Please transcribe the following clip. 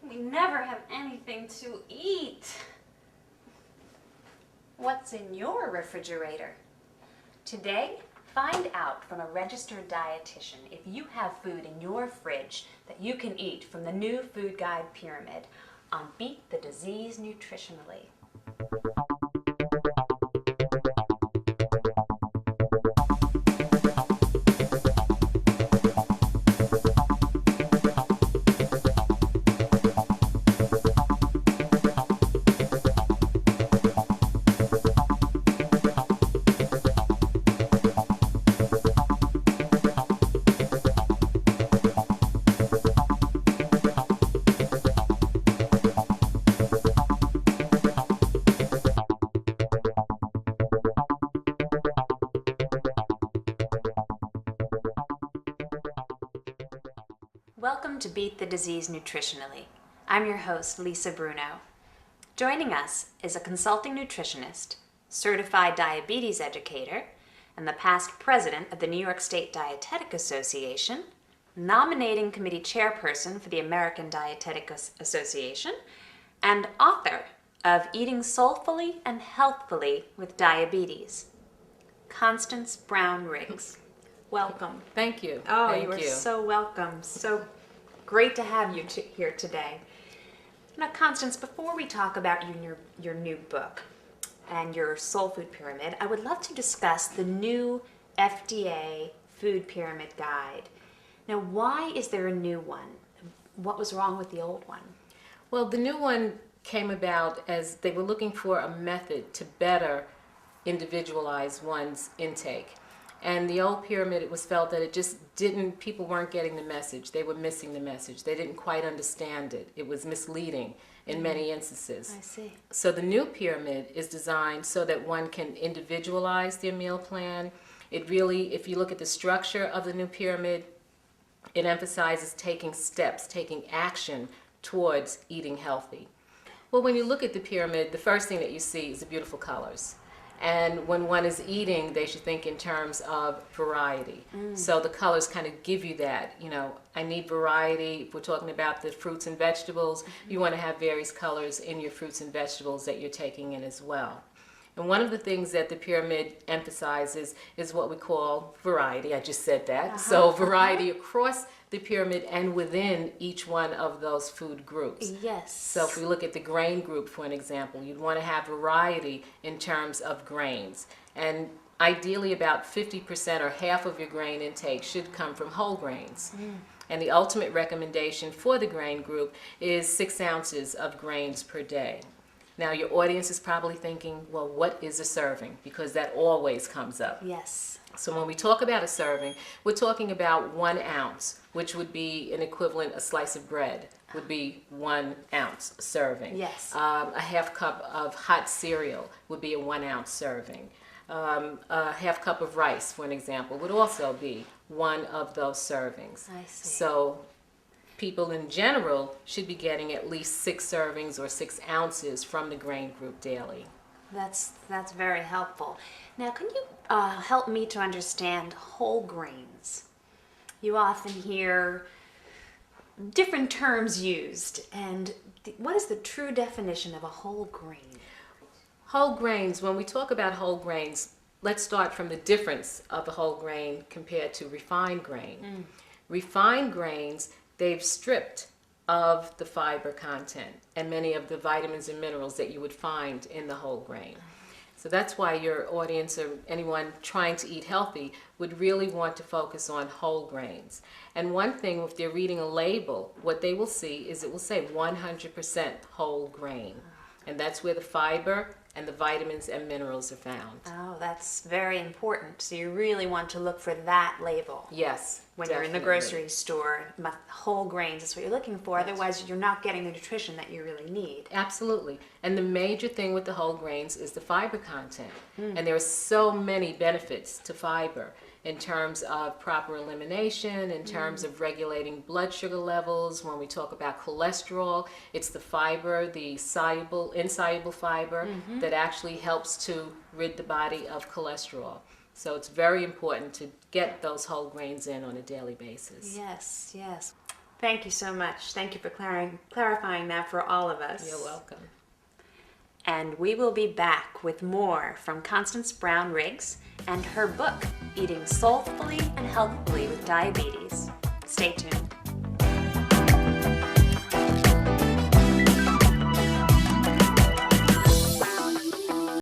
We never have anything to eat. What's in your refrigerator? Today, find out from a registered dietitian if you have food in your fridge that you can eat from the new food guide pyramid on Beat the Disease Nutritionally. Welcome to Beat the Disease Nutritionally. I'm your host, Lisa Bruno. Joining us is a consulting nutritionist, certified diabetes educator, and the past president of the New York State Dietetic Association, nominating committee chairperson for the American Dietetic Association, and author of Eating Soulfully and Healthfully with Diabetes, Constance Brown-Riggs. Welcome. Thank you. Oh, Thank you are you. so welcome. So great to have you here today. Now, Constance, before we talk about your new book and your Soul Food Pyramid, I would love to discuss the new FDA Food Pyramid Guide. Now, why is there a new one? What was wrong with the old one? Well, the new one came about as they were looking for a method to better individualize one's intake. And the old pyramid, it was felt that it just didn't, people weren't getting the message. They were missing the message. They didn't quite understand it. It was misleading in many instances. I see. So the new pyramid is designed so that one can individualize their meal plan. It really, if you look at the structure of the new pyramid, it emphasizes taking steps, taking action towards eating healthy. Well, when you look at the pyramid, the first thing that you see is the beautiful colors. And when one is eating, they should think in terms of variety. So the colors kind of give you that, I need variety. If we're talking about the fruits and vegetables, you want to have various colors in your fruits and vegetables that you're taking in as well. And one of the things that the pyramid emphasizes is what we call variety. I just said that. So variety across the pyramid and within each one of those food groups. Yes. So if we look at the grain group, for an example, you'd want to have variety in terms of grains. And ideally about 50% or half of your grain intake should come from whole grains. And the ultimate recommendation for the grain group is 6 ounces of grains per day. Now your audience is probably thinking, well, what is a serving? Because that always comes up. Yes. So when we talk about a serving, we're talking about 1 ounce, which would be an equivalent, a slice of bread would be 1 ounce serving. Yes. A half cup of hot cereal would be a 1 ounce serving. A half cup of rice, for an example, would also be one of those servings. I see. So people in general should be getting at least 6 servings or 6 ounces from the grain group daily. That's very helpful. Now, can you help me to understand whole grains? You often hear different terms used, and what is the true definition of a whole grain? Whole grains, when we talk about whole grains, let's start from the difference of a whole grain compared to refined grain. Refined grains, they've stripped of the fiber content and many of the vitamins and minerals that you would find in the whole grain. So that's why your audience or anyone trying to eat healthy would really want to focus on whole grains. And one thing, if they're reading a label, what they will see is it will say 100% whole grain. And that's where the fiber and the vitamins and minerals are found. Oh, that's very important. So you really want to look for that label. Yes. When you're in the grocery store, whole grains is what you're looking for. Otherwise, you're not getting the nutrition that you really need. Absolutely. And the major thing with the whole grains is the fiber content. And there are so many benefits to fiber in terms of proper elimination, in terms of regulating blood sugar levels. When we talk about cholesterol, it's the fiber, the insoluble fiber that actually helps to rid the body of cholesterol. So it's very important to get those whole grains in on a daily basis. Yes, yes. Thank you so much. Thank you for clarifying that for all of us. You're welcome. And we will be back with more from Constance Brown Riggs and her book, Eating Soulfully and Healthfully with Diabetes. Stay tuned.